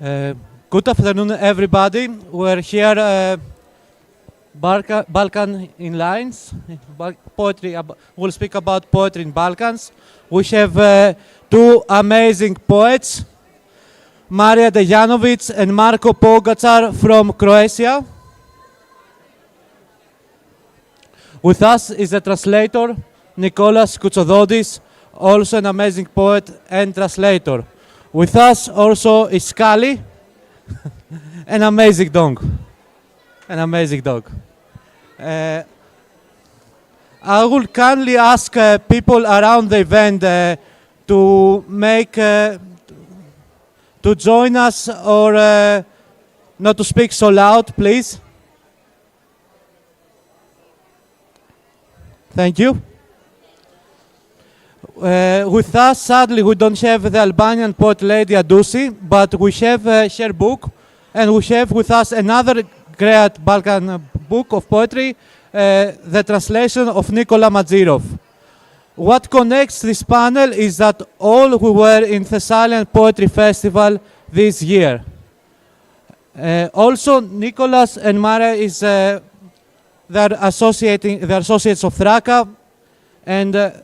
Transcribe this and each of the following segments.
Good afternoon, everybody. We're here, Balkan in lines. Poetry. We'll speak about poetry in Balkans. We have two amazing poets, Maria Dejanovic and Marko Pogacar from Croatia. With us is a translator, Nikolas Koutsododis, also an amazing poet and translator. With us also is Kali, an amazing dog. An amazing dog. I will kindly ask people around the event to join us or not to speak so loud, please. Thank you. With us, sadly, we don't have the Albanian poet Lady Adusi, but we have her book, and we have with us another great Balkan book of poetry, the translation of Nikola Madzirov. What connects this panel is that all who were in Thessalian Poetry Festival this year. Also, Nicholas and Maria they're associates of Thraka, and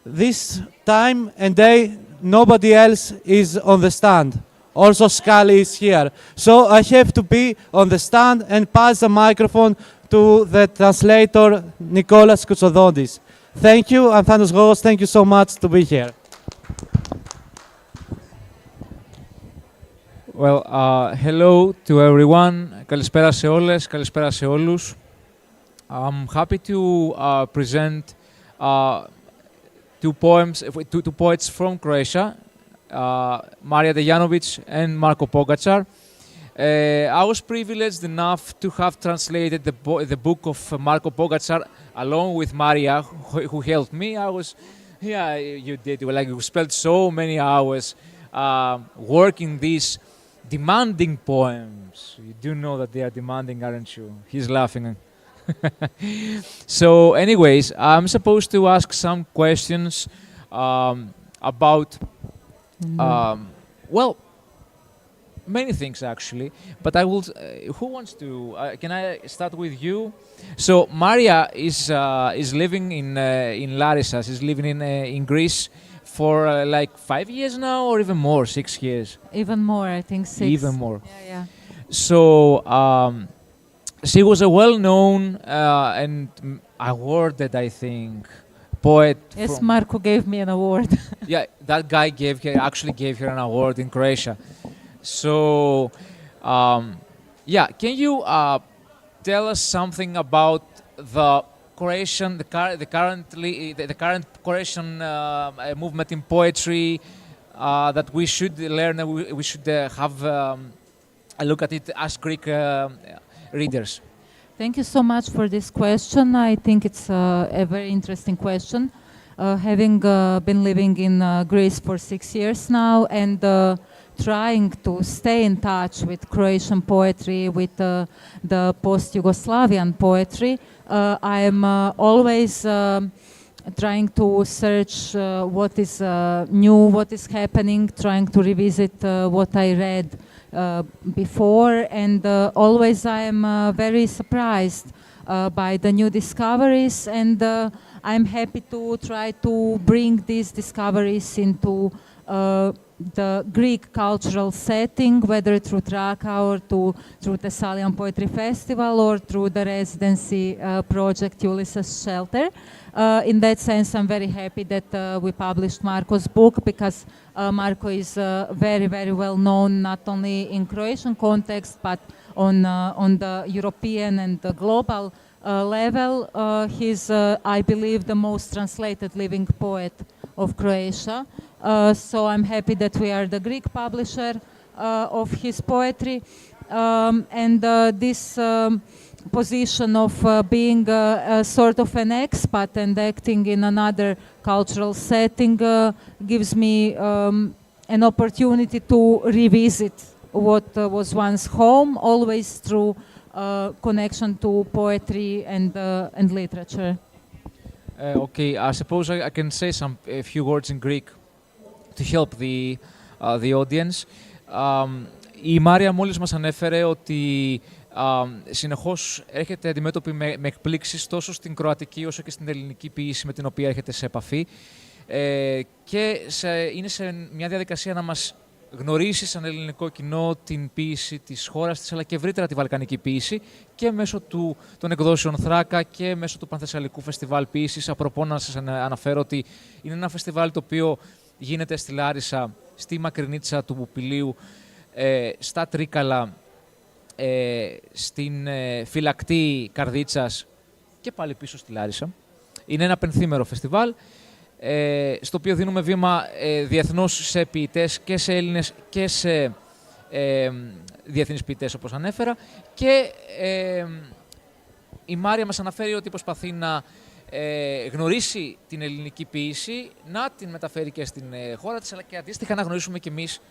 this time and day nobody else is on the stand. Also Skali is here. So I have to be on the stand and pass the microphone to the translator Nikolas Koutsododis. Thank you, Anthanos Gogos, thank you so much to be here. Well, hello to everyone. Καλησπέρα σε όλες, καλησπέρα σε όλους. I'm happy to present two poets from Croatia, Maria Dejanovic and Marko Pogacar. I was privileged enough to have translated the book of Marko Pogacar along with Maria, who helped me. You did. Like, you spent so many hours working these demanding poems. You do know that they are demanding, aren't you? He's laughing. So anyways, I'm supposed to ask some questions about, well, many things actually, but I will, who wants to, can I start with you? So Maria is living in Larissa. She's living in Greece for like 5 years now, or even more, 6 years? Even more, I think 6. Even more. Yeah. So she was a well-known and awarded, I think, poet. Yes, Marko gave me an award. Yeah, that guy actually gave her an award in Croatia. So, yeah, can you tell us something about the Croatian, the current Croatian movement in poetry that we should learn, we should have a look at it as Greek readers? Thank you so much for this question. I think it's a very interesting question. Having been living in Greece for 6 years now and trying to stay in touch with Croatian poetry, with the post-Yugoslavian poetry, I am always trying to search what is new, what is happening, trying to revisit what I read before, and always I am very surprised by the new discoveries, and I'm happy to try to bring these discoveries into the Greek cultural setting, whether through Thraka or through the Thessalian Poetry Festival or through the residency project Ulysses Shelter. In that sense, I'm very happy that we published Marko's book, because Marko is very, very well known, not only in Croatian context, but on the European and the global level. He's, I believe, the most translated living poet of Croatia. So I'm happy that we are the Greek publisher of his poetry. And this position of being a sort of an expat and acting in another cultural setting gives me an opportunity to revisit what was once home, always through connection to poetry and literature. Okay, I suppose I can say a few words in Greek to help the audience. Η Μάρια μόλις μας ανέφερε ότι συνεχώς έρχεται αντιμέτωπη με εκπλήξεις τόσο στην κροατική όσο και στην ελληνική ποίηση με την οποία έρχεται σε επαφή και είναι σε μια διαδικασία να μας γνωρίσει σαν ελληνικό κοινό την ποίηση της χώρας της, αλλά και ευρύτερα τη βαλκανική ποίηση και μέσω των εκδόσεων Θράκα και μέσω του Πανθεσσαλικού Φεστιβάλ Ποίησης. Απροπό να σας αναφέρω ότι είναι ένα φεστιβάλ το οποίο γίνεται στη Λάρισα, στη Μακρινίτσα του Πουπιλίου, στα Τρίκαλα, στην φυλακτή Καρδίτσας και πάλι πίσω στη Λάρισα. Είναι ένα πενθήμερο φεστιβάλ, στο οποίο δίνουμε βήμα διεθνώς σε ποιητές και σε Έλληνες και σε διεθνείς ποιητές, όπως ανέφερα. Και η Μάρια μας αναφέρει ότι προσπαθεί να γνωρίσει την ελληνική ποίηση, να την μεταφέρει και στην χώρα της, αλλά και αντίστοιχα να γνωρίσουμε κι εμείς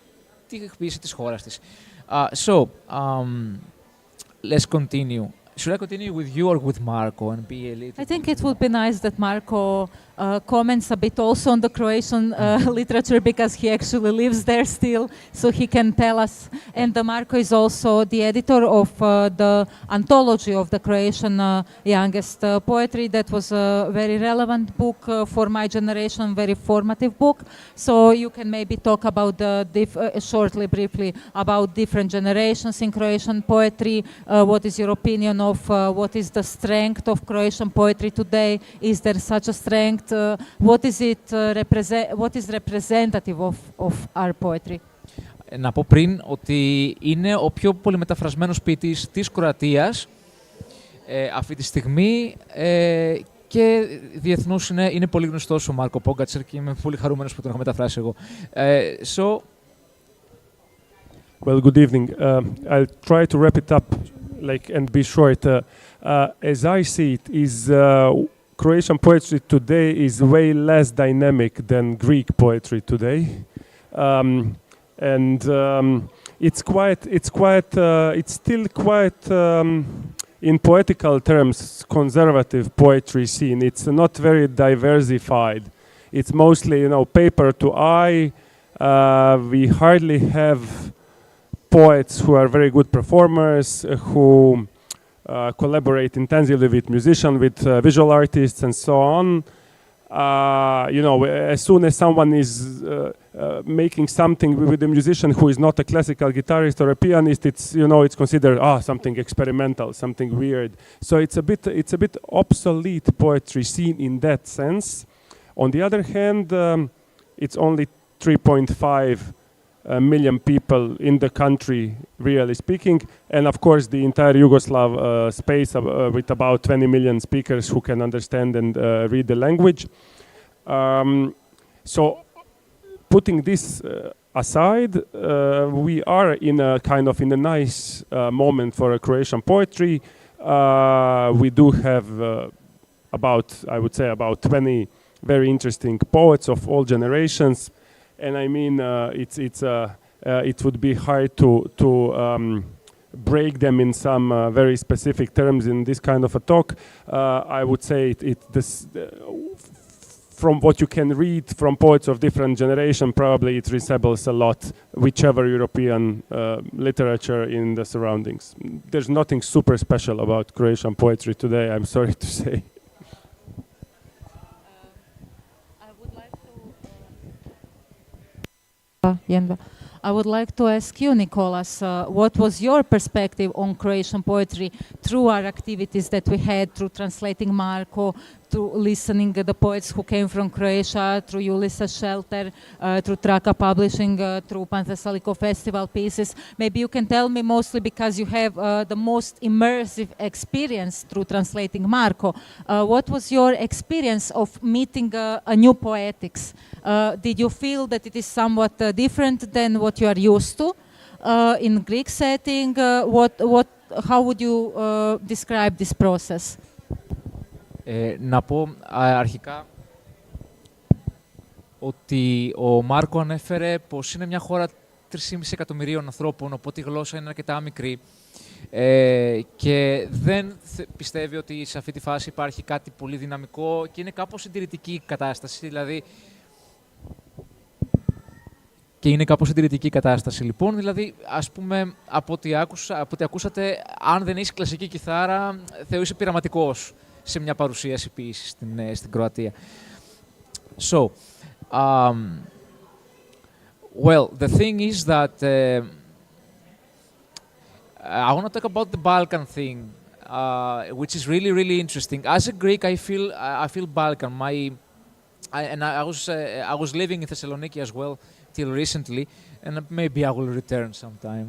τη ποίηση της χώρας της. Let's continue. Should I continue with you or with Marco and be a little? I think it would be nice that Marco comments a bit also on the Croatian literature, because he actually lives there still, so he can tell us. And Marco is also the editor of the anthology of the Croatian youngest poetry. That was a very relevant book for my generation, very formative book. So you can maybe talk about shortly, briefly, about different generations in Croatian poetry. What is your opinion of what is the strength of Croatian poetry today? Is there such a strength? What is representative of our poetry? Να πω πριν ότι είναι ο πιο πολυμεταφρασμένος ποιητής της Κροατίας αυτή τη στιγμή και διεθνώς είναι πολύ γνωστός ο Μάρκο Πόγκατσερ και είμαι πολύ χαρούμενος που τον έχω μεταφράσει εγώ. Well, good evening. I'll try to wrap it up and be short. As I see it, Croatian poetry today is way less dynamic than Greek poetry today, it's still quite in poetical terms conservative poetry scene. It's not very diversified. It's mostly, paper to eye. We hardly have poets who are very good performers, who collaborate intensively with musicians, with visual artists, and so on. As soon as someone is making something with a musician who is not a classical guitarist or a pianist, it's considered something experimental, something weird. So it's a bit obsolete poetry scene in that sense. On the other hand, it's only 3.5 million people in the country, really speaking, and of course the entire Yugoslav space with about 20 million speakers who can understand and read the language. So putting this aside, we are in a nice moment for Croatian poetry. We do have about 20 very interesting poets of all generations. And I mean, it would be hard to break them in some very specific terms in this kind of a talk. I would say from what you can read from poets of different generation, probably it resembles a lot whichever European literature in the surroundings. There's nothing super special about Croatian poetry today, I'm sorry to say. I would like to ask you, Nicolas, what was your perspective on Croatian poetry through our activities that we had, through translating Marco, through listening to the poets who came from Croatia, through Ulysses Shelter, through Traka Publishing, through Panthesaliko Festival pieces. Maybe you can tell me, mostly because you have the most immersive experience through translating Marco. What was your experience of meeting a new poetics? Did you feel that it is somewhat different than what you are used to in Greek setting? How would you describe this process? Να πω αρχικά ότι ο Μάρκο ανέφερε πως είναι μια χώρα 3,5 εκατομμυρίων ανθρώπων, οπότε η γλώσσα είναι αρκετά μικρή και δεν πιστεύει ότι σε αυτή τη φάση υπάρχει κάτι πολύ δυναμικό και είναι κάπως συντηρητική η κατάσταση, δηλαδή Και είναι κάπως συντηρητική κατάσταση, λοιπόν. Δηλαδή, ας πούμε, από ό,τι ακούσατε, αν δεν έχεις κλασική κιθάρα, θεωρείσαι πειραματικός σε μια παρουσίαση ποιήσης στην Κροατία. So, well, the thing is that I want to talk about the Balkan thing, which is really, really interesting. As a Greek, I feel Balkan. I was living in Thessaloniki as well till recently, and maybe I will return sometime,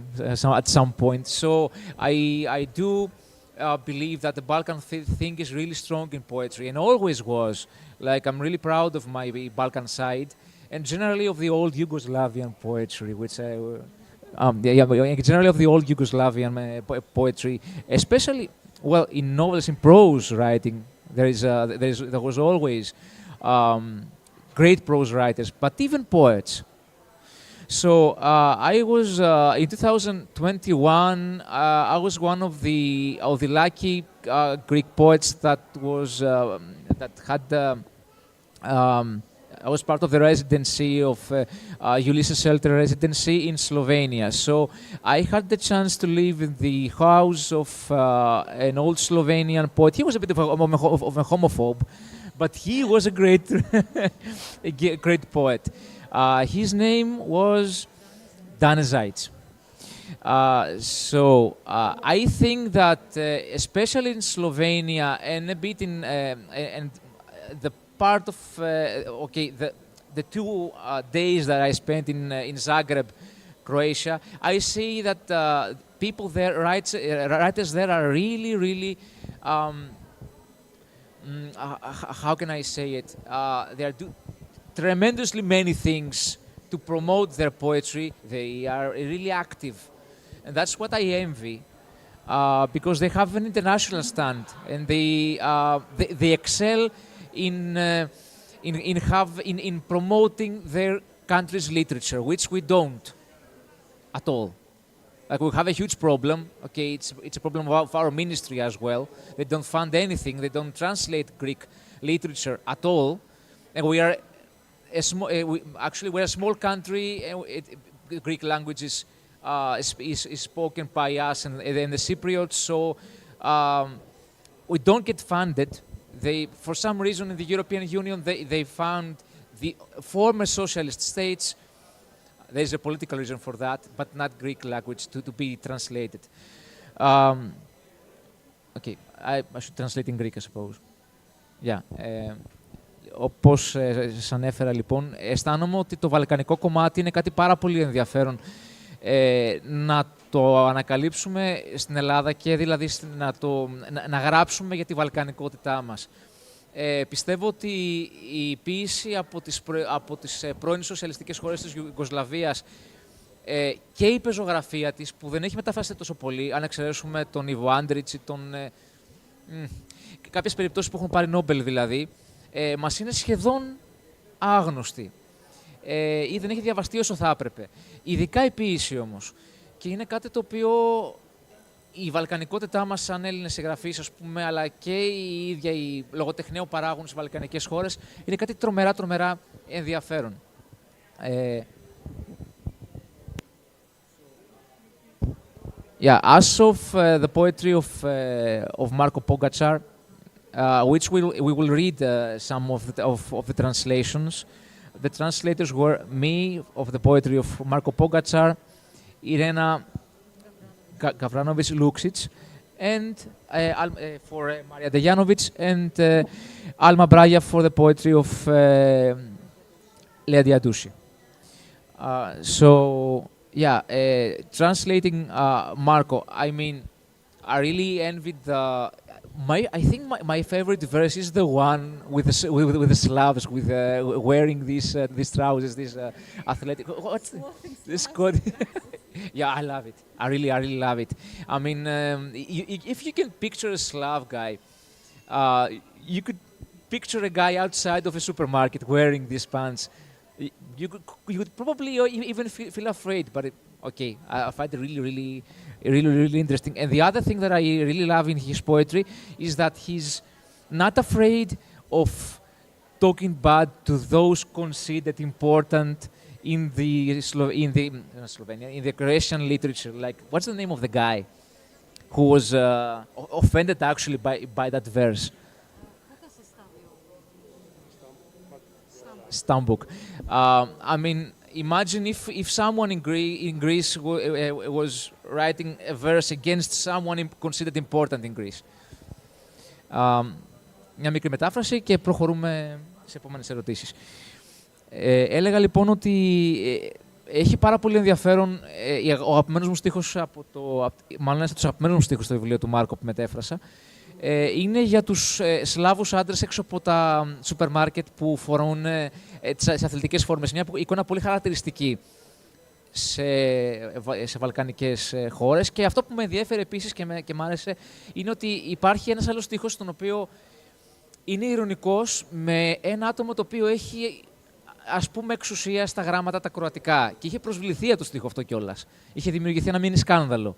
at some point. So I do believe that the Balkan thing is really strong in poetry, and always was. Like, I'm really proud of my Balkan side, and generally of the old Yugoslavian poetry, which generally of the old Yugoslavian poetry, especially, well, in novels, in prose writing, there was always great prose writers, but even poets. So I was in 2021. I was one of the lucky Greek poets that had. I was part of the residency of Ulysses Selter residency in Slovenia. So I had the chance to live in the house of an old Slovenian poet. He was a bit of a homophobe, but he was a great poet. His name was Danezaitz. I think that especially in Slovenia and a bit in and the part of the 2 days that I spent in Zagreb, Croatia, I see that people there, writers there, are really, really. How can I say it? They are tremendously many things to promote their poetry. They are really active, and that's what I envy, because they have an international stand, and they excel in promoting their country's literature, which we don't at all. Like, we have a huge problem. Okay, it's a problem of our ministry as well. They don't fund anything. They don't translate Greek literature at all, and we are. We're a small country, and Greek language is spoken by us and the Cypriots, so we don't get funded. For some reason, in the European Union, they found the former socialist states. There's a political reason for that, but not Greek language to be translated. Okay, I should translate in Greek, I suppose. Yeah. Όπως σας ανέφερα, λοιπόν, αισθάνομαι ότι το βαλκανικό κομμάτι είναι κάτι πάρα πολύ ενδιαφέρον να το ανακαλύψουμε στην Ελλάδα και δηλαδή να γράψουμε για τη βαλκανικότητά μας. Πιστεύω ότι η ποίηση από τις πρώην σοσιαλιστικές χώρες της Ιουγκοσλαβίας και η πεζογραφία της, που δεν έχει μεταφραστεί τόσο πολύ, αν εξαιρέσουμε τον Ιβο Άντριτς ή κάποιες περιπτώσεις που έχουν πάρει Νόμπελ δηλαδή, μας είναι σχεδόν άγνωστη ή δεν έχει διαβαστεί όσο θα έπρεπε. Ειδικά η ποίηση όμως. Και είναι κάτι το οποίο η βαλκανικότητά μας σαν Έλληνες συγγραφείς, ας πούμε, αλλά και η ίδια η λογοτεχνία που παράγουν στις βαλκανικές χώρες, είναι κάτι τρομερά ενδιαφέρον. Yeah, as of the poetry of Marco Pogačar, which we will read some of the translations. The translators were me of the poetry of Marco Pogačar, Irena Gavranovic-Luksic, and for Maria Dejanovic, and Alma Braja for the poetry of Lea Diadushi. Translating Marco, I mean, I really envied I think my favorite verse is the one with the Slavs wearing these trousers, these athletic. What's this called? Yeah, I love it. I really love it. I mean, if you can picture a Slav guy, you could picture a guy outside of a supermarket wearing these pants. You could probably even feel afraid, but okay, I find it really interesting. And the other thing that I really love in his poetry is that he's not afraid of talking bad to those considered important in the Slovenia, in the Croatian literature. Like, what's the name of the guy who was offended actually by that verse? Stambuk. I mean, imagine if someone in Greece was writing a verse against someone considered important in Greece. Μια μικρή μετάφραση και προχωρούμε σε επόμενες ερωτήσεις. Έλεγα λοιπόν ότι έχει πάρα πολύ ενδιαφέρον ο αγαπημένος μου στίχος μάλλον ένας από τους αγαπημένους μου στίχους στο βιβλίο του Μάρκο που μετέφρασα, είναι για τους Σλάβους άντρες έξω από τα σούπερ μάρκετ που φορούν τις αθλητικές φόρμες. Μια εικόνα πολύ χαρακτηριστική σε βαλκανικές χώρες. Και αυτό που με ενδιέφερε επίσης και μ' άρεσε είναι ότι υπάρχει ένας άλλος στίχος στον οποίο είναι ειρωνικός με ένα άτομο το οποίο έχει, ας πούμε, εξουσία στα γράμματα τα κροατικά. Και είχε προσβληθεί από το στίχο αυτό κιόλας. Είχε δημιουργηθεί ένα μίνι σκάνδαλο.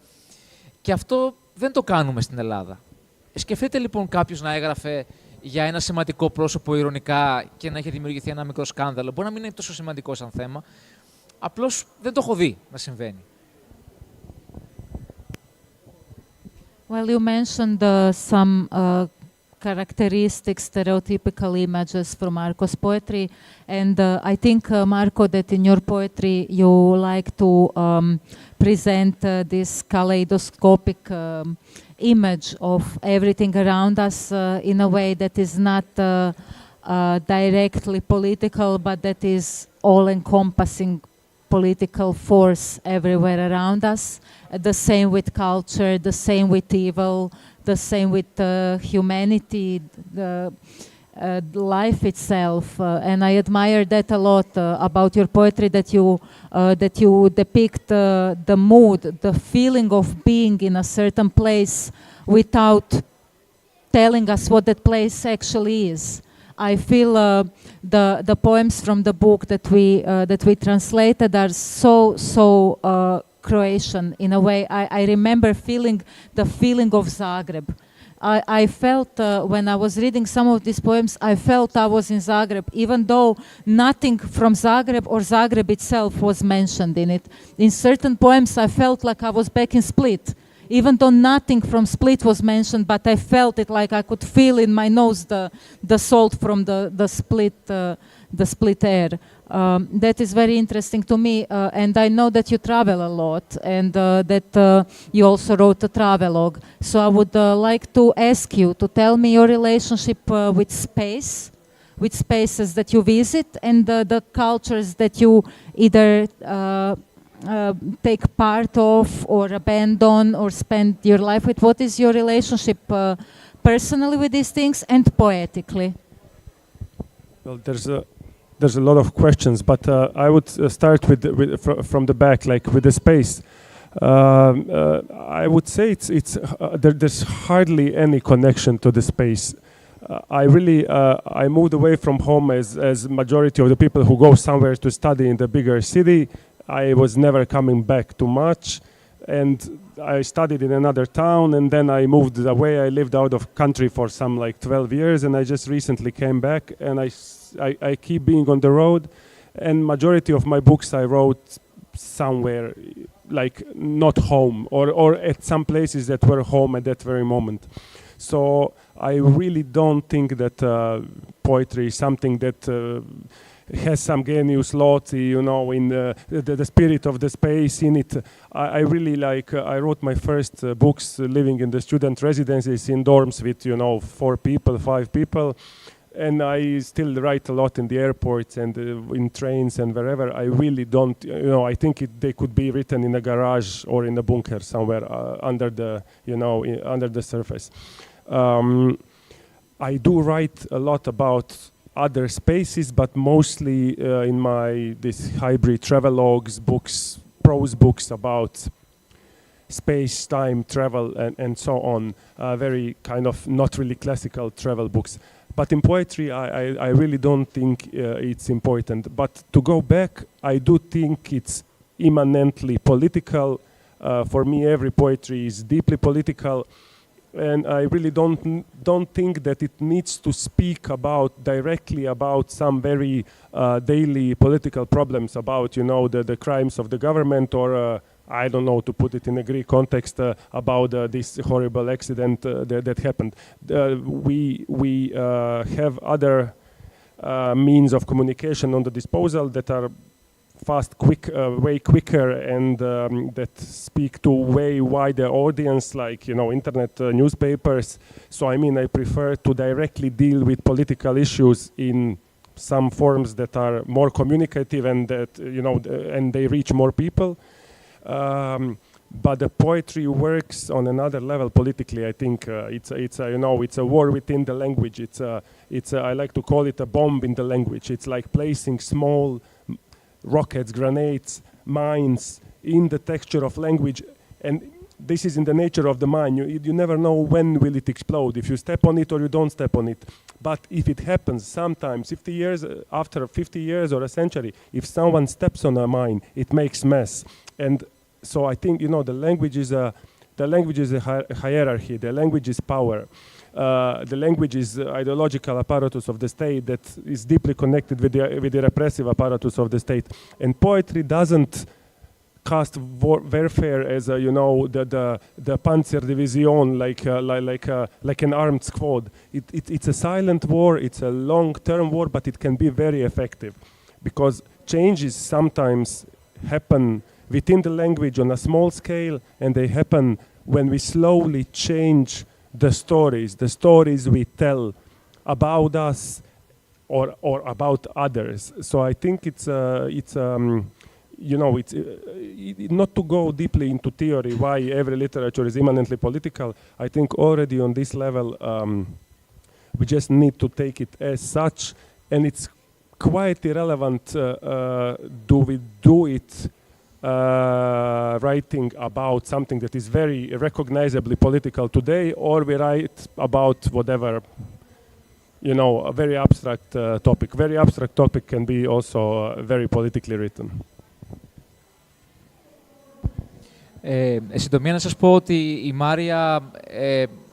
Και αυτό δεν το κάνουμε στην Ελλάδα. Σκεφτείτε λοιπόν κάποιος να έγραφε για ένα σημαντικό πρόσωπο ειρωνικά και να είχε δημιουργηθεί ένα μικρό σκάνδαλο. Μπορεί να μην είναι τόσο σημαντικό σαν θέμα. Απλώς δεν το έχω δει να συμβαίνει. Well, you mentioned some characteristic, stereotypical images from Marco's poetry, and I think, Marco, that in your poetry you like to present this kaleidoscopic image of everything around us in a way that is not directly political, but that is all-encompassing political force everywhere around us. The same with culture, the same with evil, the same with humanity, the life itself, and I admire that a lot about your poetry, that you depict the mood, the feeling of being in a certain place without telling us what that place actually is. I feel the poems from the book that we translated are so Croatian in a way. I remember feeling the feeling of Zagreb. I felt when I was reading some of these poems, I felt I was in Zagreb, even though nothing from Zagreb or Zagreb itself was mentioned in it. In certain poems, I felt like I was back in Split, even though nothing from Split was mentioned, but I felt it like I could feel in my nose the salt from the Split air. That is very interesting to me, and I know that you travel a lot, and that you also wrote a travelogue. So I would like to ask you to tell me your relationship with space, with spaces that you visit, and the cultures that you either take part of or abandon or spend your life with. What is your relationship personally with these things and poetically? Well, there's a lot of questions, but I would start from the back, like with the space. I would say there's hardly any connection to the space. I moved away from home as majority of the people who go somewhere to study in the bigger city. I was never coming back too much, and I studied in another town, and then I moved away. I lived out of country for some like 12 years, and I just recently came back, and I keep being on the road, and majority of my books I wrote somewhere like not home or at some places that were home at that very moment. So I really don't think that poetry is something that has some genius loci, in the spirit of the space in it. I really I wrote my first books living in the student residences in dorms with 4 people, 5 people. And I still write a lot in the airports and in trains and wherever. I really don't, I think they could be written in a garage or in a bunker somewhere under the surface. I do write a lot about other spaces, but mostly in this hybrid travelogues books, prose books about space, time, travel, and so on. Very kind of not really classical travel books. But in poetry, I really don't think it's important. But to go back, I do think it's immanently political. For me, every poetry is deeply political. And I really don't think that it needs to speak directly about some very daily political problems, about the crimes of the government, or I don't know, to put it in a Greek context, about this horrible accident that happened. We have other means of communication on the disposal that are fast, way quicker, and that speak to way wider audience, like internet, newspapers. So I mean, I prefer to directly deal with political issues in some forms that are more communicative and that and they reach more people. But the poetry works on another level politically. I think it's a war within the language. I like to call it a bomb in the language. It's like placing small rockets, grenades, mines in the texture of language, and this is in the nature of the mine. You never know when will it explode, if you step on it or you don't step on it. But if it happens sometimes, 50 years after 50 years or a century, if someone steps on a mine, it makes mess. And so I think the language is a hierarchy. The language is power. The language is ideological apparatus of the state that is deeply connected with the repressive apparatus of the state. And poetry doesn't cast warfare as the Panzerdivision, like an armed squad. It's a silent war. It's a long-term war, but it can be very effective, because changes sometimes happen within the language on a small scale, and they happen when we slowly change the stories we tell about us or about others. So I think it's not to go deeply into theory why every literature is immanently political. I think already on this level we just need to take it as such, and it's quite irrelevant do we do it writing about something that is very recognizably political today, or we write about whatever, a very abstract topic. Very abstract topic can be also very politically written. Εν συντομία να σας πω ότι η Μάρια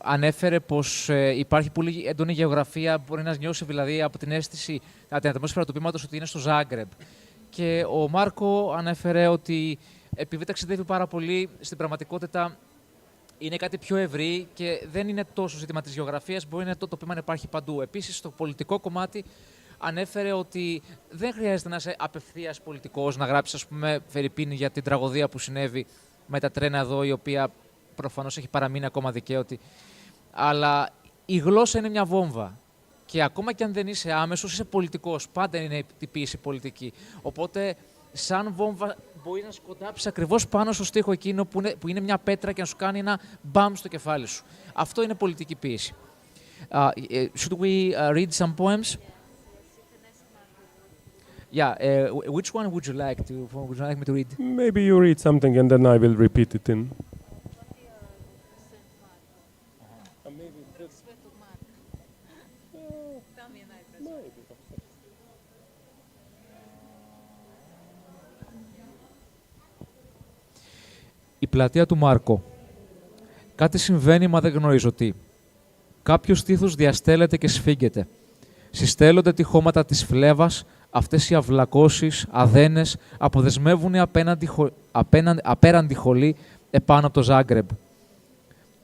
ανέφερε πως υπάρχει πολύ έντονη γεωγραφία, μπορεί να νιώσει δηλαδή από την αίσθηση, από την ατμόσφαιρα του ποίηματος, ότι είναι στο Ζάγκρεμπ. Και ο Μάρκο ανέφερε ότι επειδή ταξιδεύει πάρα πολύ, στην πραγματικότητα είναι κάτι πιο ευρύ και δεν είναι τόσο ζήτημα της γεωγραφίας, μπορεί να το ποίημα να υπάρχει παντού. Επίσης, στο πολιτικό κομμάτι ανέφερε ότι δεν χρειάζεται να είσαι απευθείας πολιτικός, να γράψεις, ας πούμε, φερειπίνη για την τραγωδία που συνέβη με τα τρένα εδώ, η οποία προφανώς έχει παραμείνει ακόμα δικαίωτη. Αλλά η γλώσσα είναι μια βόμβα. Και ακόμα και αν δεν είσαι άμεσος, είσαι πολιτικός. Πάντα είναι η ποίηση πολιτική. Οπότε, σαν βόμβα, μπορεί να σκοντάψεις ακριβώς πάνω στο στίχο εκείνο που είναι μια πέτρα και να σου κάνει ένα μπαμ στο κεφάλι σου. Αυτό είναι πολιτική ποίηση. Should we read some poems? Yeah, which one would you like me to read? Maybe you read something and then I will repeat it in. Η πλατεία του Μάρκο. Κάτι συμβαίνει, μα δεν γνωρίζω τι. Κάποιο στήθος διαστέλλεται και σφίγγεται. Συστέλλονται τυχώματα της φλέβας, αυτές οι αυλακώσεις, αδένες, αποδεσμεύουν απέραντη χολή επάνω από το Ζάγκρεμπ.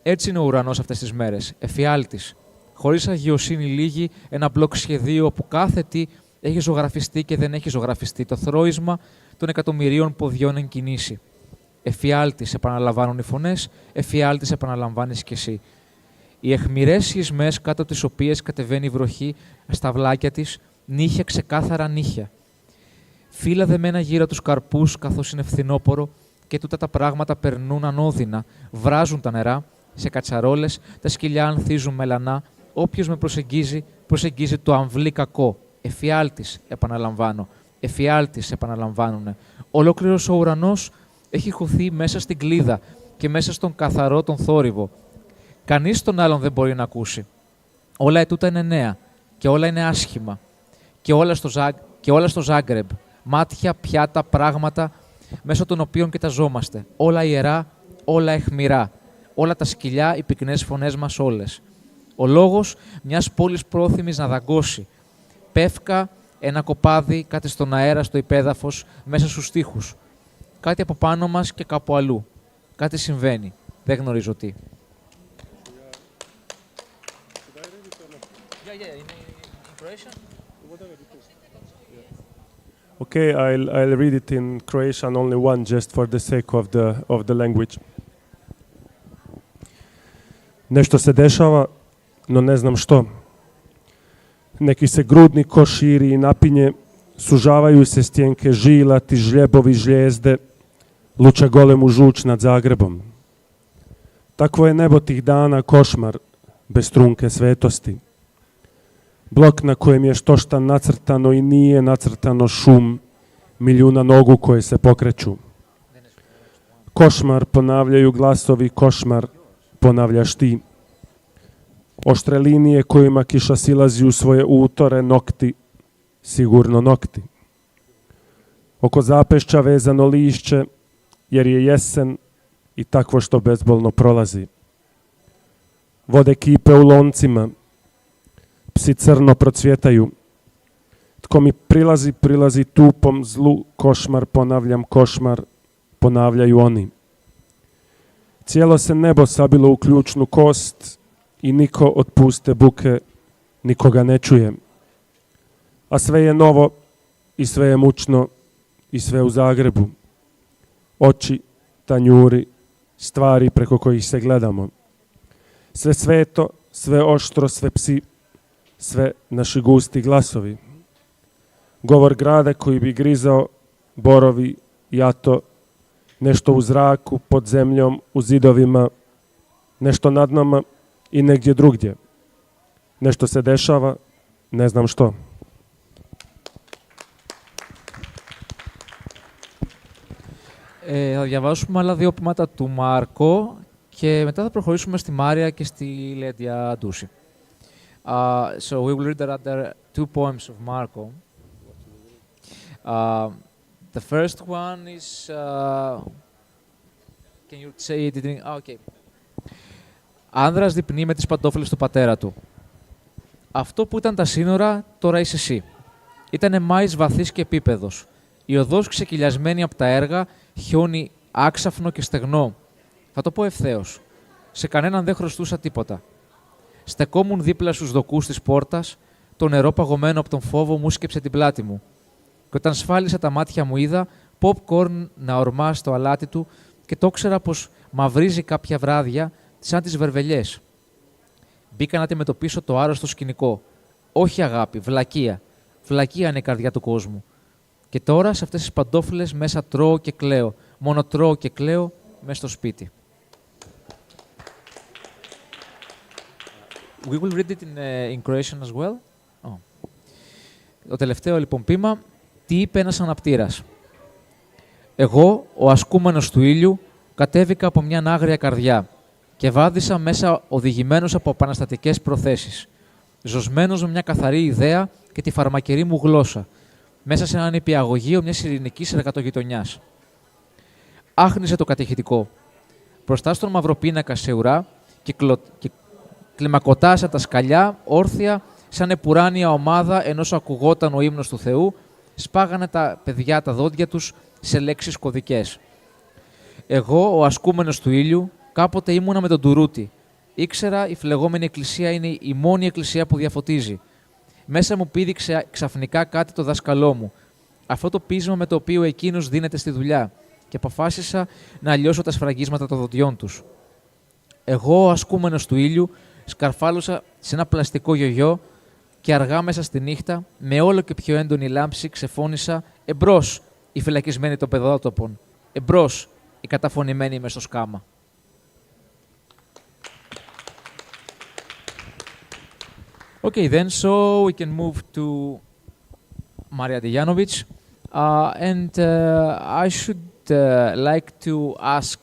Έτσι είναι ο ουρανός αυτές τις μέρες, εφιάλτης. Χωρίς αγιοσύνη λίγη, ένα μπλοκ σχεδίου όπου κάθε τι έχει ζωγραφιστεί και δεν έχει ζωγραφιστεί. Το θρώισμα των εκατομμυρίων ποδιών εν κινήσει. Εφιάλτης, επαναλαμβάνουν οι φωνές, εφιάλτης, επαναλαμβάνεις κι εσύ. Οι αιχμηρές σεισμές κάτω από τις οποίες κατεβαίνει η βροχή στα βλάκια της, νύχια, ξεκάθαρα νύχια. Φύλλα δεμένα γύρω τους καρπούς καθώς είναι φθινόπορο και τούτα τα πράγματα περνούν ανώδυνα, βράζουν τα νερά σε κατσαρόλες, τα σκυλιά ανθίζουν μελανά. Όποιος με προσεγγίζει, προσεγγίζει το αμβλή κακό. Εφιάλτης, επαναλαμβάνω. Εφιάλτης, επαναλαμβάνουνε. Ολόκληρος ο ουρανός έχει χωθεί μέσα στην κλίδα και μέσα στον καθαρό τον θόρυβο. Κανείς τον άλλον δεν μπορεί να ακούσει. Όλα ετούτα είναι νέα και όλα είναι άσχημα. Και όλα στο Ζάγκρεμπ. Μάτια, πιάτα, πράγματα μέσω των οποίων κοιταζόμαστε. Όλα ιερά, όλα αιχμηρά. όλα τα σκυλιά, οι πυκνές φωνές μας όλες. Ο λόγος μιας πόλης πρόθυμης να δαγκώσει. Πεύκα, ένα κοπάδι, κάτι στον αέρα, στο υπέδαφος, μέσα στους στίχους. Κάτι από πάνω μας και κάπου αλλού. Κάτι συμβαίνει. Δεν γνωρίζω τι. Okay, I'll read it in Croatian, only one, just for the sake of the language. Nešto se dešava, no ne znam što. Neki se grudni ko širi i napinje, sužavaju se stjenke žila, ti žljebovi žljezde, luča golemu žuč nad Zagrebom. Takvo je nebo tih dana košmar, bez trunke svetosti. Blok na kojem je štošta nacrtano i nije nacrtano šum milijuna nogu koje se pokreću. Košmar ponavljaju glasovi, košmar ponavljaš ti. Oštre linije kojima kiša silazi u svoje utore, nokti, sigurno nokti. Oko zapešća vezano lišće, jer je jesen i takvo što bezbolno prolazi. Vode kipe u loncima, psi crno procvjetaju. Tko mi prilazi, prilazi tupom zlu, košmar, ponavljam, košmar, ponavljaju oni. Cijelo se nebo sabilo u ključnu kost i niko od puste buke nikoga ne čuje. A sve je novo i sve je mučno i sve u Zagrebu. Oči, tanjuri, stvari preko kojih se gledamo. Sve sveto, sve oštro, sve psi, sve naši gusti glasovi. Govor grada koji bi grizao, borovi, jato, nešto u zraku, pod zemljom, u zidovima, nešto nad nama i negdje drugdje. Nešto se dešava, ne znam što. Θα διαβάσουμε άλλα δύο ποίηματα του Μάρκο και μετά θα προχωρήσουμε στη Μάρια και στη Λέδια Ντούση. So we will read the other two poems of Marco. The first one is... can you say it? Okay. Άνδρας διπνεί με τις παντόφλες του πατέρα του. Αυτό που ήταν τα σύνορα, τώρα είσαι εσύ. Ήτανε Μάης βαθύς και επίπεδος. Η οδός ξεκυλιασμένη από τα έργα, χιόνι άξαφνο και στεγνό. Θα το πω ευθέως. Σε κανέναν δεν χρωστούσα τίποτα. Στεκόμουν δίπλα στους δοκούς της πόρτας, το νερό παγωμένο από τον φόβο μου σκέψε την πλάτη μου. Και όταν σφάλισα τα μάτια μου είδα popcorn να ορμά στο αλάτι του και το ήξερα πως μαυρίζει κάποια βράδια σαν τις βερβελιές. Μπήκα να αντιμετωπίσω το άρρωστο σκηνικό. Όχι αγάπη, βλακεία. Βλακεία είναι η καρδιά του κόσμου. Και τώρα σε αυτές τις παντόφλες μέσα τρώω και κλαίω. Μόνο τρώω και κλαίω μέσα στο σπίτι. We will read it in Croatian as well. Oh. Το τελευταίο λοιπόν ποίημα. Τι είπε ένας αναπτήρας. Εγώ, ο ασκούμενος του ήλιου, κατέβηκα από μια άγρια καρδιά και βάδισα μέσα οδηγημένος από επαναστατικές προθέσεις. Ζωσμένος με μια καθαρή ιδέα και τη φαρμακερή μου γλώσσα, μέσα σε έναν υπηαγωγείο μιας ειρηνικής εργατογειτονιάς. Άχνησε το κατηχητικό. Μπροστά στον μαυροπίνακα σε ουρά και κλιμακωτάσα τα σκαλιά, όρθια, σαν επουράνια ομάδα, ενός ακουγόταν ο ύμνος του Θεού, σπάγανε τα παιδιά τα δόντια τους σε λέξεις κωδικές. Εγώ, ο ασκούμενος του ήλιου, κάποτε ήμουνα με τον Τουρούτη. Ήξερα η φλεγόμενη εκκλησία είναι η μόνη εκκλησία που διαφωτίζει. Μέσα μου πήδηξε ξαφνικά κάτι το δάσκαλό μου. Αυτό το πείσμα με το οποίο εκείνος δίνεται στη δουλειά και αποφάσισα να λιώσω τα σφραγίσματα των δοντιών τους. Εγώ, ο ασκούμενος του ήλιου, σκαρφάλωσα σε ένα πλαστικό γιογιό και αργά μέσα στη νύχτα, με όλο και πιο έντονη λάμψη, ξεφώνησα «Εμπρός, οι φυλακισμένοι των παιδότοπων! Εμπρός, οι καταφωνημένοι μες στο σκάμα!» Okay, then, so we can move to Maria Dejanovic. And I should like to ask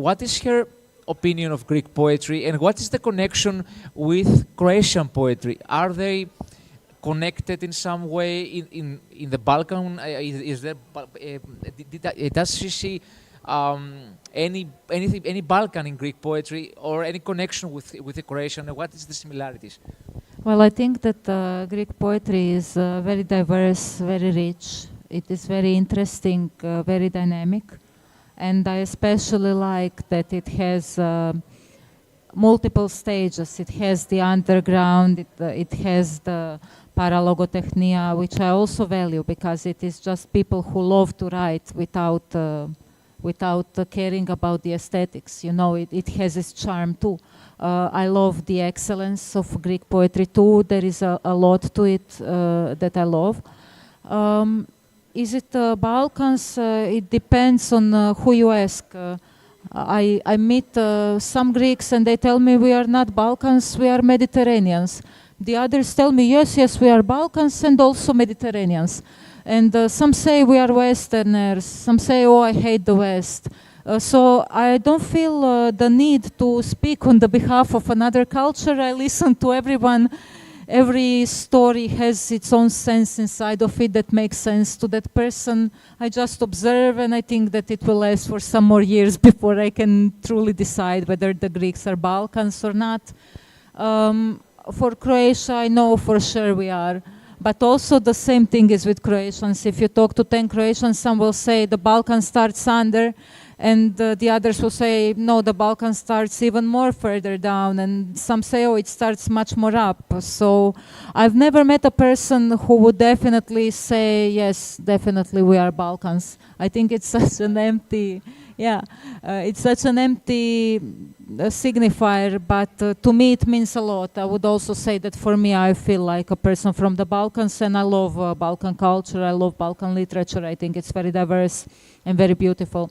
what is her opinion of Greek poetry and what is the connection with Croatian poetry? Are they connected in some way in the Balkan? Does she see any Balkan in Greek poetry or any connection with the Croatian? What is the similarities? Well, I think that Greek poetry is very diverse, very rich. It is very interesting, very dynamic. And I especially like that it has multiple stages. It has the underground, it has the paralogotechnia, which I also value because it is just people who love to write without caring about the aesthetics. You know, it has its charm too. I love the excellence of Greek poetry too. There is a lot to it that I love. Is it Balkans? It depends on who you ask. I meet some Greeks and they tell me we are not Balkans, we are Mediterraneans. The others tell me, yes, we are Balkans and also Mediterraneans. And some say we are Westerners, some say, oh, I hate the West. So I don't feel the need to speak on the behalf of another culture. I listen to everyone. Every story has its own sense inside of it that makes sense to that person. I just observe and I think that it will last for some more years before I can truly decide whether the Greeks are Balkans or not. For Croatia, I know for sure we are. But also the same thing is with Croatians. If you talk to 10 Croatians, some will say the Balkan starts under, and the others will say, no, the Balkan starts even more further down, and some say, oh, it starts much more up. So I've never met a person who would definitely say, yes, definitely we are Balkans. I think it's such an empty, it's such an empty signifier, but to me it means a lot. I would also say that for me, I feel like a person from the Balkans, and I love Balkan culture, I love Balkan literature. I think it's very diverse and very beautiful.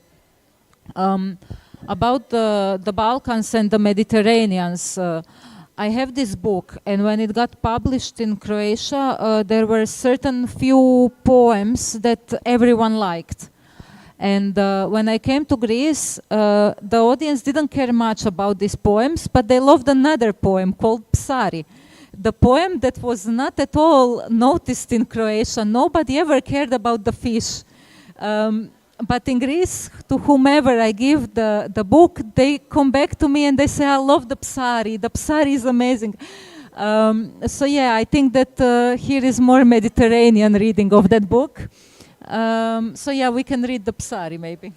About the Balkans and the Mediterraneans, I have this book, and when it got published in Croatia, there were certain few poems that everyone liked. And when I came to Greece, the audience didn't care much about these poems, but they loved another poem called Psari. The poem that was not at all noticed in Croatia. Nobody ever cared about the fish. But in Greece, to whomever I give the book, they come back to me and they say, I love the Psari. The Psari is amazing. So yeah, I think that here is more Mediterranean reading of that book. So yeah, we can read the Psari maybe.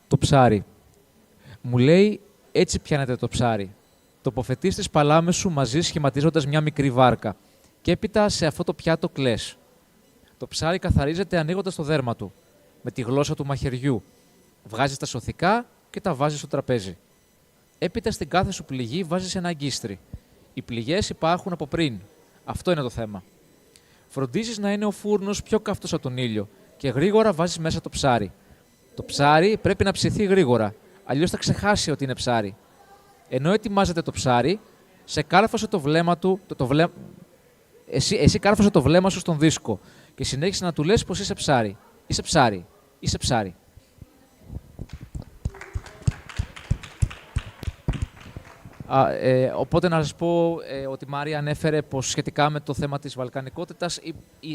Το ψάρι. Μου λέει, έτσι πιάνετε το ψάρι. Τοποθετείς τις παλάμες σου μαζί σχηματίζοντας μια μικρή βάρκα. Και έπειτα σε αυτό το πιάτο κλαις. Το ψάρι καθαρίζεται ανοίγοντας το δέρμα του, με τη γλώσσα του μαχαιριού. Βγάζεις τα σωθικά και τα βάζεις στο τραπέζι. Έπειτα στην κάθε σου πληγή βάζεις ένα αγκίστρι. Οι πληγές υπάρχουν από πριν. Αυτό είναι το θέμα. Φροντίζεις να είναι ο φούρνος πιο καυτός από τον ήλιο και γρήγορα βάζεις μέσα το ψάρι. Το ψάρι πρέπει να ψηθεί γρήγορα, αλλιώς θα ξεχάσει ότι είναι ψάρι. Ενώ ετοιμάζεται το ψάρι, σε κάρφωσε το βλέμμα του. Εσύ κάρφωσε το βλέμμα σου στον δίσκο και συνέχισε να του λες πως είσαι ψάρι. Είσαι ψάρι. Είσαι ψάρι. Οπότε να σας πω ότι η Μάρια ανέφερε πως σχετικά με το θέμα της βαλκανικότητας,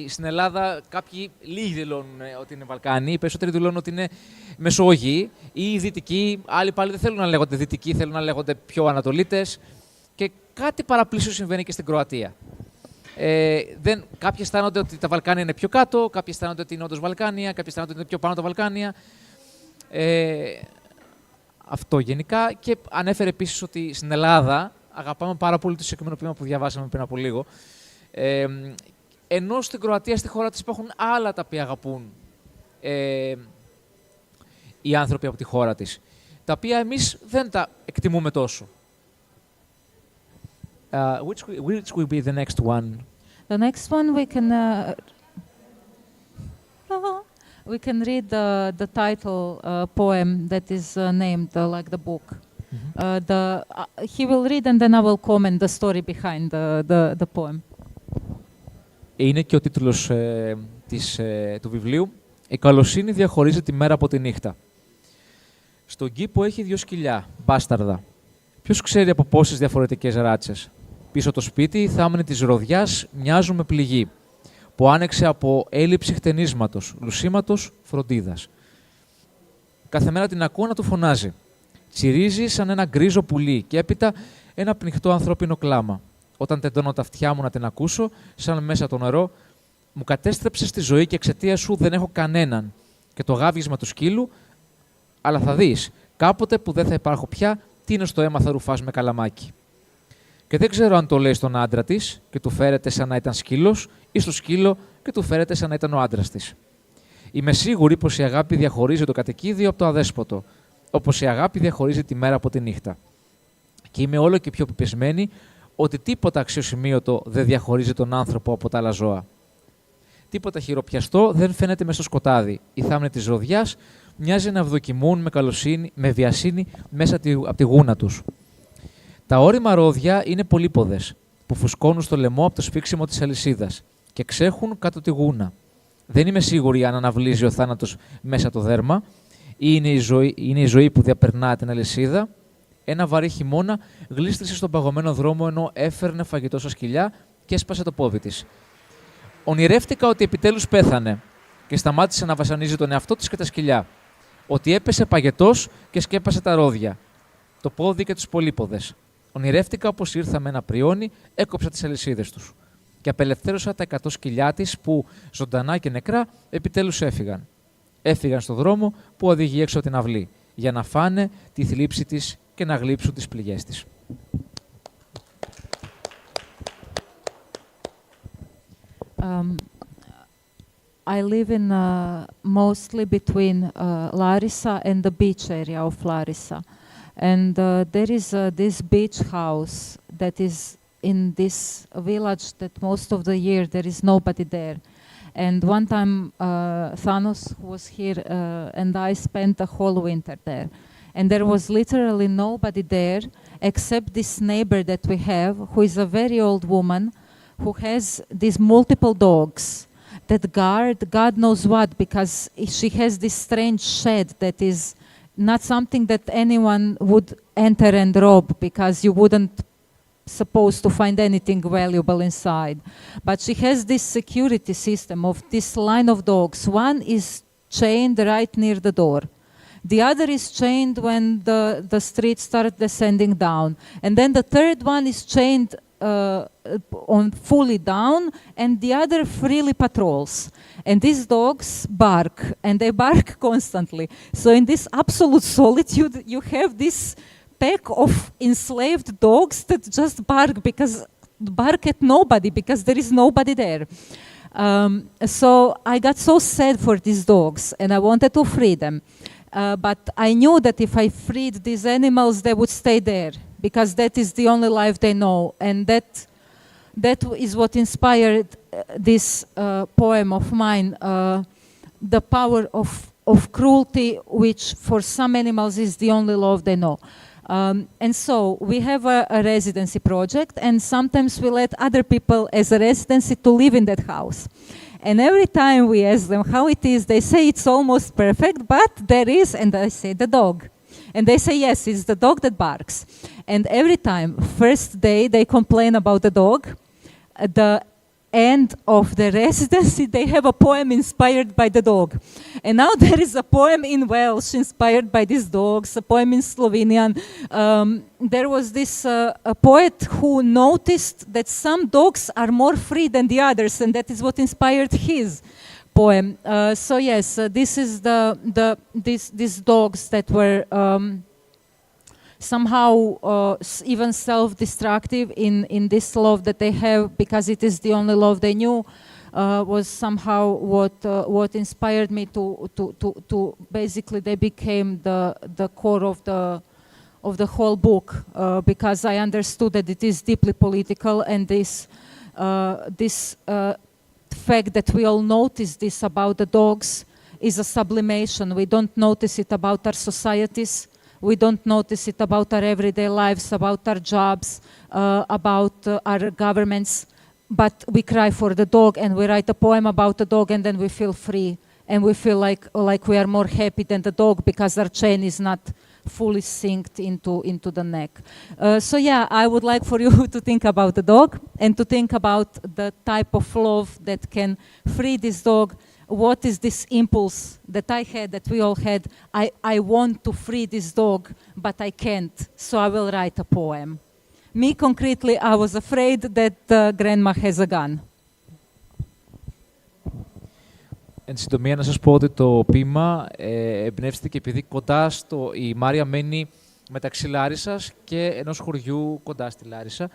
στην Ελλάδα κάποιοι λίγοι δηλώνουν ότι είναι Βαλκάνοι, οι περισσότεροι δηλώνουν ότι είναι Μεσόγειοι ή Δυτικοί, άλλοι πάλι δεν θέλουν να λέγονται Δυτικοί, θέλουν να λέγονται πιο Ανατολίτες και κάτι παραπλήσιο συμβαίνει και στην Κροατία. Κάποιοι αισθάνονται ότι τα Βαλκάνια είναι πιο κάτω, κάποιοι αισθάνονται ότι είναι όντως Βαλκάνια, κάποιοι αισθάνονται ότι είναι πιο πάνω τα Βαλκάνια. Αυτό γενικά. Και ανέφερε επίσης ότι στην Ελλάδα αγαπάμε πάρα πολύ το συγκεκριμένο ποίημα που διαβάσαμε πριν από λίγο. Ενώ στην Κροατία, στη χώρα της, υπάρχουν άλλα τα οποία αγαπούν οι άνθρωποι από τη χώρα της, τα οποία εμείς δεν τα εκτιμούμε τόσο. Which will be the next one? The next one we can read the title poem that is named like the book. He will read and then I will comment the story behind the poem. Είναι και ο τίτλος του βιβλίου. Η καλοσύνη διαχωρίζει τη μέρα από τη νύχτα. Στον κήπο έχει 2 σκυλιά, μπάσταρδα. Ποιος ξέρει από πόσες διαφορετικές ράτσες. Πίσω το σπίτι, οι θάμνοι της ροδιάς μοιάζουν με πληγή, που άνοιξε από έλλειψη χτενίσματος, λουσίματος, φροντίδας. Κάθε μέρα την ακούω να του φωνάζει. Τσιρίζει σαν ένα γκρίζο πουλί και έπειτα ένα πνιχτό ανθρώπινο κλάμα. Όταν τεντώνω τα αυτιά μου να την ακούσω, σαν μέσα το νερό, μου κατέστρεψε τη ζωή και εξαιτία σου δεν έχω κανέναν. Και το γάβγισμα του σκύλου, αλλά θα δεις, κάποτε που δεν θα υπάρχω πια, τι είναι στο αίμα θα ρουφάς με καλαμάκι. Και δεν ξέρω αν το λέει στον άντρα της και του φέρεται σαν να ήταν σκύλος, ή στο σκύλο και του φέρεται σαν να ήταν ο άντρας της. Είμαι σίγουρη πως η αγάπη διαχωρίζει το κατοικίδιο από το αδέσποτο, όπως η αγάπη διαχωρίζει τη μέρα από τη νύχτα. Και είμαι όλο και πιο πεπισμένη ότι τίποτα αξιοσημείωτο δεν διαχωρίζει τον άνθρωπο από τα άλλα ζώα. Τίποτα χειροπιαστό δεν φαίνεται μες στο σκοτάδι. Οι θάμνοι της ροδιάς μοιάζει να ευδοκιμούν με καλοσύνη, με βιασύνη μέσα από τη γούνα τους. Τα όρημα ρόδια είναι πολύποδες, που φουσκώνουν στο λαιμό από το σφίξιμο της αλυσίδας και ξέχουν κάτω τη γούνα. Δεν είμαι σίγουρη αν αναβλύζει ο θάνατος μέσα το δέρμα ή είναι η ζωή που διαπερνά την αλυσίδα. Ένα βαρύ χειμώνα γλίστρισε στον παγωμένο δρόμο ενώ έφερνε φαγητό στα σκυλιά και έσπασε το πόδι της. Ονειρεύτηκα ότι επιτέλους πέθανε και σταμάτησε να βασανίζει τον εαυτό της και τα σκυλιά. Ότι έπεσε παγετός και σκέπασε τα ρόδια, το πόδι και τους πολύποδες. Ονειρεύτηκα πως ήρθα με ένα πριόνι, έκοψα τις αλυσίδες τους και απελευθέρωσα τα 100 σκυλιά της που, ζωντανά και νεκρά, επιτέλους έφυγαν. Έφυγαν στον δρόμο που οδηγεί έξω από την αυλή, για να φάνε τη θλίψη της και να γλύψουν τις πληγές της. I live in mostly between Larissa and the beach area of Larissa. And there is this beach house that is in this village that most of the year there is nobody there. And one time Thanos was here and I spent the whole winter there. And there was literally nobody there except this neighbor that we have, who is a very old woman, who has these multiple dogs that guard God knows what, because she has this strange shed that is not something that anyone would enter and rob, because you wouldn't suppose to find anything valuable inside. But she has this security system of this line of dogs. One is chained right near the door. The other is chained when the street starts descending down. And then the third one is chained on fully down, and the other freely patrols. And these dogs bark, and they bark constantly. So in this absolute solitude, you have this pack of enslaved dogs that just bark at nobody, because there is nobody there. So I got so sad for these dogs, and I wanted to free them. But I knew that if I freed these animals, they would stay there, because that is the only life they know. And that is what inspired this poem of mine, the power of cruelty, which for some animals is the only love they know. And so we have a residency project, and sometimes we let other people as a residency to live in that house. And every time we ask them how it is, they say it's almost perfect, but there is, and I say the dog. And they say, yes, it's the dog that barks. And every time, first day, they complain about the dog. At the end of the residency, they have a poem inspired by the dog. And now there is a poem in Welsh inspired by these dogs, a poem in Slovenian. There was this a poet who noticed that some dogs are more free than the others, and that is what inspired his poem. So yes, this is these dogs that were somehow even self-destructive in this love that they have, because it is the only love they knew, was somehow what inspired me to basically they became the core of the whole book, because I understood that it is deeply political, and this fact that we all notice this about the dogs is a sublimation. We don't notice it about our societies. We don't notice it about our everyday lives, about our jobs, about our governments. But we cry for the dog, and we write a poem about the dog, and then we feel free. and we feel like we are more happy than the dog because our chain is not fully synced into the neck. So yeah, I would like for you to think about the dog and to think about the type of love that can free this dog. What is this impulse that I had, that we all had? I want to free this dog, but I can't, so I will write a poem. Me, concretely, I was afraid that grandma has a gun. Εν συντομία, να σας πω ότι το ποίημα εμπνεύστηκε επειδή η Μάρια μένει μεταξύ Λάρισσας και ενός χωριού κοντά στη Λάρισα.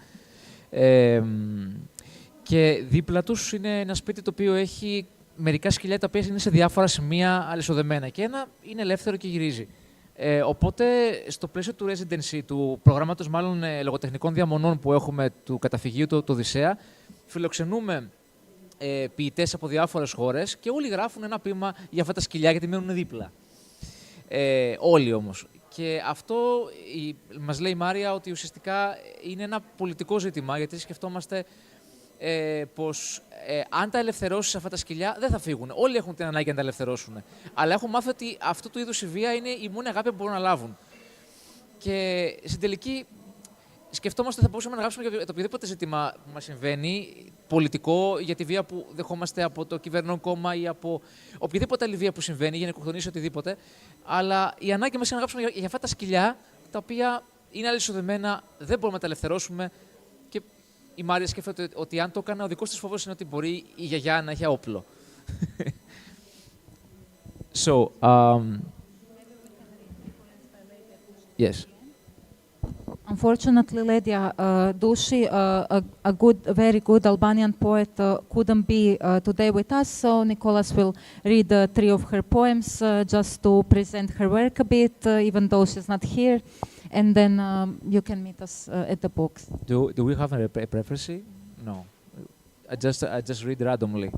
Και δίπλα τους είναι ένα σπίτι το οποίο έχει μερικά σκυλιά τα οποία είναι σε διάφορα σημεία αλυσοδεμένα και ένα είναι ελεύθερο και γυρίζει. Οπότε, στο πλαίσιο του residency, του προγράμματος μάλλον λογοτεχνικών διαμονών που έχουμε του καταφυγίου του Οδυσσέα, φιλοξενούμε ποιητές από διάφορες χώρες και όλοι γράφουν ένα ποίημα για αυτά τα σκυλιά γιατί μένουν δίπλα. Όλοι όμως. Και αυτό μας λέει η Μάρια ότι ουσιαστικά είναι ένα πολιτικό ζήτημα, γιατί σκεφτόμαστε πως αν τα ελευθερώσεις αυτά τα σκυλιά δεν θα φύγουν. Όλοι έχουν την ανάγκη να τα ελευθερώσουν. Αλλά έχουν μάθει ότι αυτού του είδους η βία είναι η μόνη αγάπη που μπορούν να λάβουν. Και στην τελική σκεφτόμαστε ότι θα μπορούσαμε να γράψουμε για το οποιοδήποτε ζήτημα που μας συμβαίνει, πολιτικό, για τη βία που δεχόμαστε από το κυβερνών κόμμα ή από οποιαδήποτε άλλη βία που συμβαίνει, για νοικοκτονίες, οτιδήποτε. Αλλά η ανάγκη μας είναι να γράψουμε για αυτά τα σκυλιά, τα οποία είναι αλυσοδεμένα, δεν μπορούμε να τα ελευθερώσουμε. Και η Μάρια σκέφτεται ότι αν το έκανα, ο δικός της φόβος είναι ότι μπορεί η γιαγιά να έχει όπλο. So, yes. Unfortunately, Ledia Dushi, a very good Albanian poet, couldn't be today with us, so Nicholas will read 3 of her poems just to present her work a bit, even though she's not here, and then you can meet us at the books. Do we have a preference? No. I just read randomly.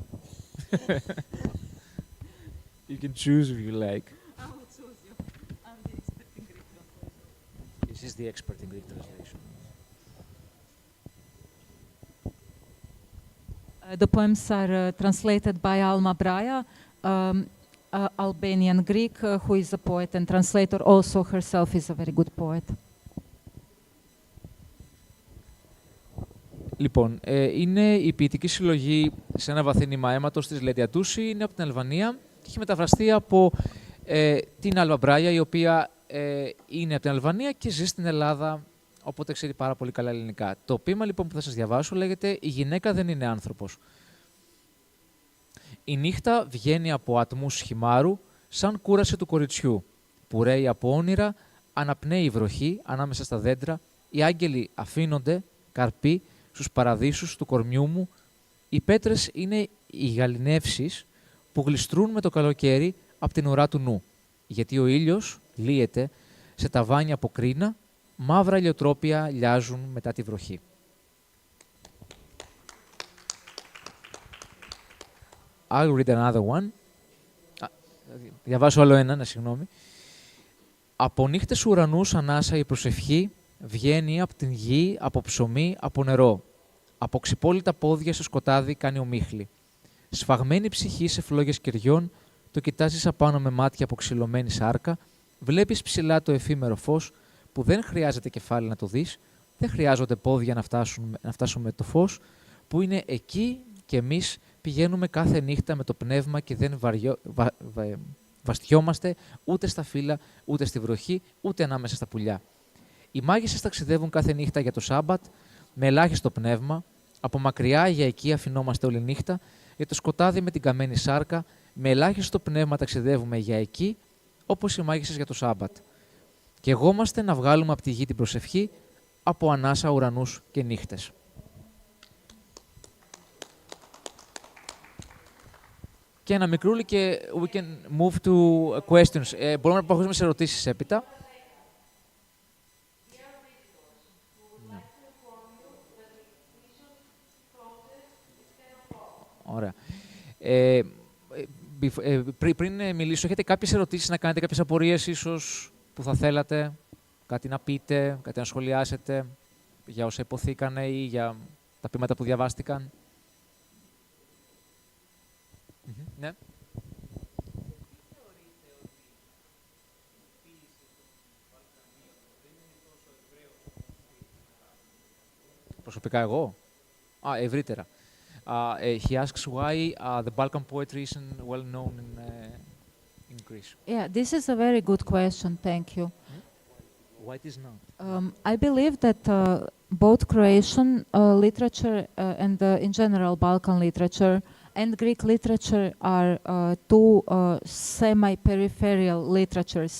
You can choose if you like. This is the expert in Greek translation. The poems are translated by Alma Braja, Albanian Greek, who is a poet and translator. Also, herself is a very good poet. Λοιπόν, είναι η ποιητική συλλογή σε ένα βαθύνημα αίματος της Λέδια Ντούση, είναι από την Αλβανία και έχει μεταφραστεί από την Alma Braja, η οποία είναι από την Αλβανία και ζει στην Ελλάδα, οπότε ξέρει πάρα πολύ καλά ελληνικά. Το ποίημα λοιπόν που θα σας διαβάσω λέγεται «Η γυναίκα δεν είναι άνθρωπος». Η νύχτα βγαίνει από ατμούς χυμάρου, σαν κούραση του κοριτσιού, που ρέει από όνειρα, αναπνέει η βροχή ανάμεσα στα δέντρα, οι άγγελοι αφήνονται, καρποί, στους παραδείσους του κορμιού μου, οι πέτρες είναι οι γαληνεύσεις που γλιστρούν με το καλοκαίρι από την ουρά του νου, γιατί ο ήλιος λύεται σε ταβάνια από κρίνα, μαύρα ηλιοτρόπια λιάζουν μετά τη βροχή. I'll read another one. Διαβάσω άλλο ένα, συγγνώμη. Από νύχτες ουρανούς ανάσα η προσευχή βγαίνει από την γη, από ψωμί, από νερό. Από ξυπόλυτα πόδια στο σκοτάδι κάνει ομίχλη. Σφαγμένη ψυχή σε φλόγες κεριών, το κοιτάζεις απάνω με μάτια από ξυλωμένη σάρκα, βλέπεις ψηλά το εφήμερο φως που δεν χρειάζεται κεφάλι να το δεις, δεν χρειάζονται πόδια να φτάσουμε το φως, που είναι εκεί και εμείς πηγαίνουμε κάθε νύχτα με το πνεύμα και δεν βαστιόμαστε ούτε στα φύλλα, ούτε στη βροχή, ούτε ανάμεσα στα πουλιά. Οι μάγισσες ταξιδεύουν κάθε νύχτα για το Σάμπατ με ελάχιστο πνεύμα, από μακριά για εκεί αφινόμαστε όλη νύχτα, για το σκοτάδι με την καμένη σάρκα, με ελάχιστο πνεύμα ταξιδεύουμε για εκεί, όπως οι μάγισσες για το Σάμπατ. Και εγόμαστε να βγάλουμε από τη γη την προσευχή από ανάσα ουρανούς και νύχτες. Και ένα μικρούλι και we can move to questions. Μπορούμε να προχωρήσουμε σε ερωτήσεις έπειτα. Ωραία. Πριν μιλήσω, έχετε κάποιες ερωτήσεις να κάνετε, κάποιες απορίες ίσως που θα θέλατε, κάτι να πείτε, κάτι να σχολιάσετε για όσα υποθήκανε ή για τα ποίηματα που διαβάστηκαν. Ναι. προσωπικά εγώ. Ευρύτερα. He asks why the Balkan poetry isn't well known in Greece. Yeah, this is a very good question. Thank you. Why it is not? I believe that both Croatian literature and in general Balkan literature and Greek literature are two semi-peripheral literatures.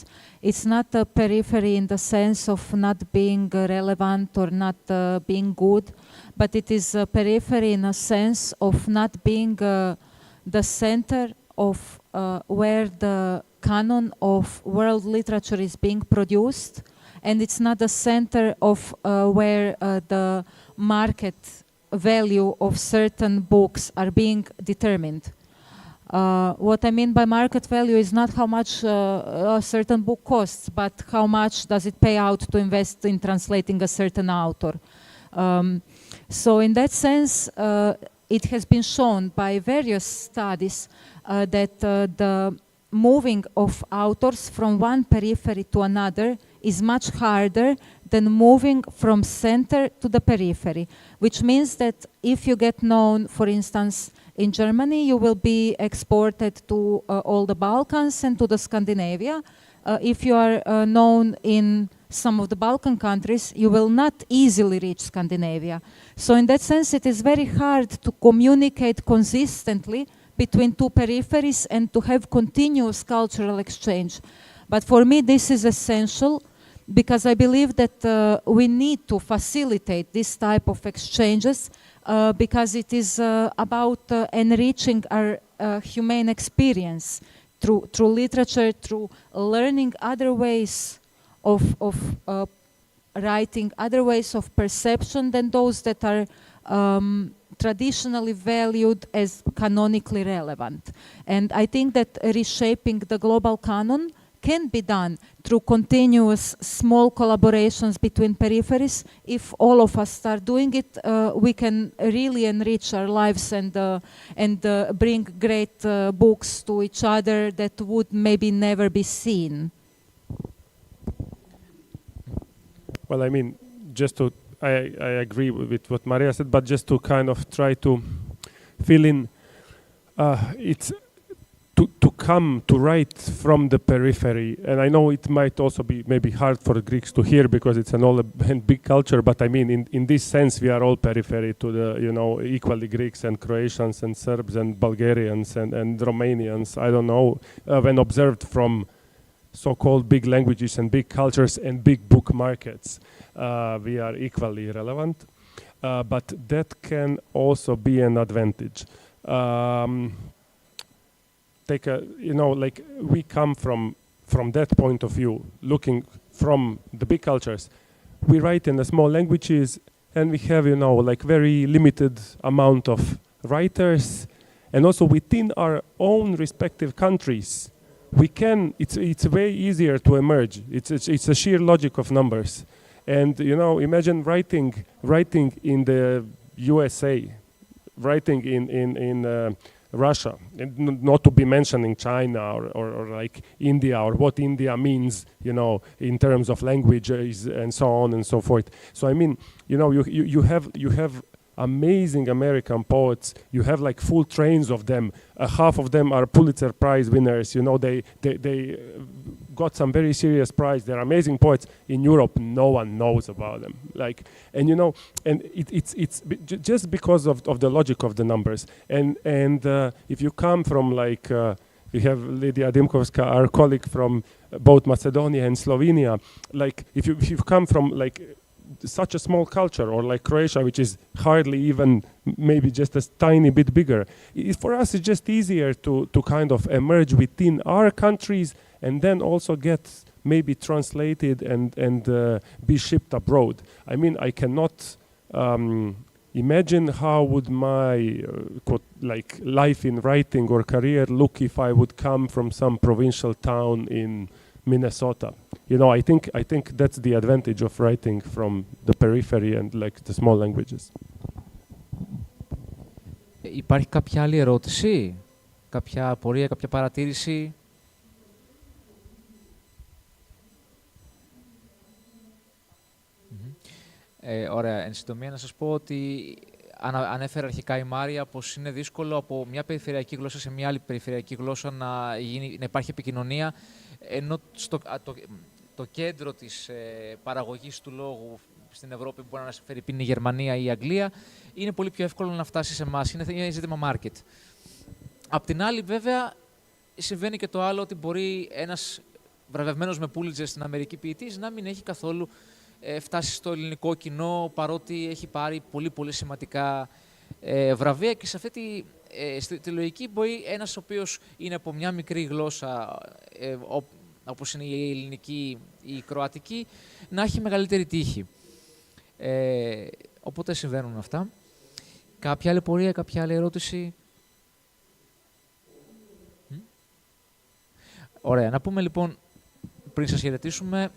It's not a periphery in the sense of not being relevant or not being good, but it is a periphery in a sense of not being the center of where the canon of world literature is being produced, and it's not the center of where the market value of certain books are being determined. What I mean by market value is not how much a certain book costs, but how much does it pay out to invest in translating a certain author. So in that sense, it has been shown by various studies that the moving of authors from one periphery to another is much harder than moving from center to the periphery, which means that if you get known, for instance, in Germany, you will be exported to all the Balkans and to the Scandinavia. If you are known in some of the Balkan countries, you will not easily reach Scandinavia. So in that sense, it is very hard to communicate consistently between two peripheries and to have continuous cultural exchange. But for me, this is essential because I believe that we need to facilitate this type of exchanges because it is about enriching our humane experience through literature, through learning other ways of writing, other ways of perception than those that are traditionally valued as canonically relevant. And I think that reshaping the global canon can be done through continuous small collaborations between peripheries. If all of us start doing it, we can really enrich our lives and bring great books to each other that would maybe never be seen. Well, I mean, I agree with what Maria said, but just to kind of try to fill in, it's to come to write from the periphery, and I know it might also be maybe hard for the Greeks to hear because it's an all and big culture, but I mean in this sense we are all periphery to the, you know, equally Greeks and Croatians and Serbs and Bulgarians and Romanians, I don't know, when observed from so-called big languages and big cultures and big book markets, we are equally relevant, but that can also be an advantage. Like we come from that point of view, looking from the big cultures. We write in the small languages, and we have, you know, like very limited amount of writers, and also within our own respective countries, we can. It's way easier to emerge. It's a sheer logic of numbers, and you know, imagine writing in the USA, writing in Russia, and not to be mentioning China or like India, or what India means, you know, in terms of languages and so on and so forth. So I mean, you know, you have amazing American poets. You have like full trains of them. Half of them are Pulitzer Prize winners. You know, they got some very serious prize. They're amazing poets. In Europe, no one knows about them. Like, and you know, and it's just because of the logic of the numbers. And if you come from like, we have Lydia Dimkovska, our colleague from both Macedonia and Slovenia. Like, if you come from like such a small culture, or like Croatia, which is hardly even maybe just a tiny bit bigger, for us it's just easier to kind of emerge within our countries and then also get maybe translated and be shipped abroad. I mean, I cannot imagine how would my like life in writing or career look if I would come from some provincial town in Minnesota. You know, I think that's the advantage of writing from the periphery and like the small languages. Υπάρχει κάποια άλλη ερώτηση, κάποια απορία, κάποια παρατήρηση? Ωραία. Εν συντομία, να σας πω ότι ανέφερε αρχικά η Μάρια πως είναι δύσκολο από μια περιφερειακή γλώσσα σε μια άλλη περιφερειακή γλώσσα να υπάρχει επικοινωνία, ενώ το κέντρο της παραγωγής του λόγου στην Ευρώπη, που μπορεί να φέρει η Γερμανία ή η Αγγλία, είναι πολύ πιο εύκολο να φτάσει σε εμάς. Είναι ζήτημα market. Απ' την άλλη, βέβαια, συμβαίνει και το άλλο, ότι μπορεί ένας βραβευμένος με Pulitzer στην Αμερική ποιητής να μην έχει καθόλου φτάσει στο ελληνικό κοινό, παρότι έχει πάρει πολύ πολύ σημαντικά βραβεία, και σε αυτή τη λογική μπορεί ένας ο οποίος είναι από μια μικρή γλώσσα, όπως είναι η ελληνική ή η κροατική, να έχει μεγαλύτερη τύχη. Οπότε συμβαίνουν αυτά. Κάποια άλλη πορεία, κάποια άλλη ερώτηση? Ωραία. Να πούμε λοιπόν, πριν σας χαιρετήσουμε,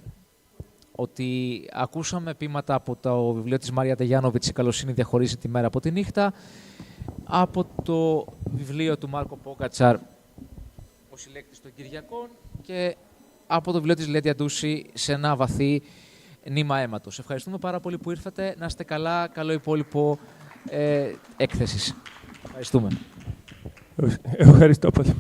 ότι ακούσαμε ποίηματα από το βιβλίο της Μάρια Τεγιάνοβιτς «Η καλοσύνη διαχωρίζει τη μέρα από τη νύχτα», από το βιβλίο του Μάρκο Πόγκατσαρ «Ο συλλέκτης των Κυριακών» και από το βιβλίο της Λέντια Ντούση «Σε ένα βαθύ νήμα αίματος». Ευχαριστούμε πάρα πολύ που ήρθατε. Να είστε καλά. Καλό υπόλοιπο έκθεσης. Ευχαριστούμε. Ευχαριστώ πολύ.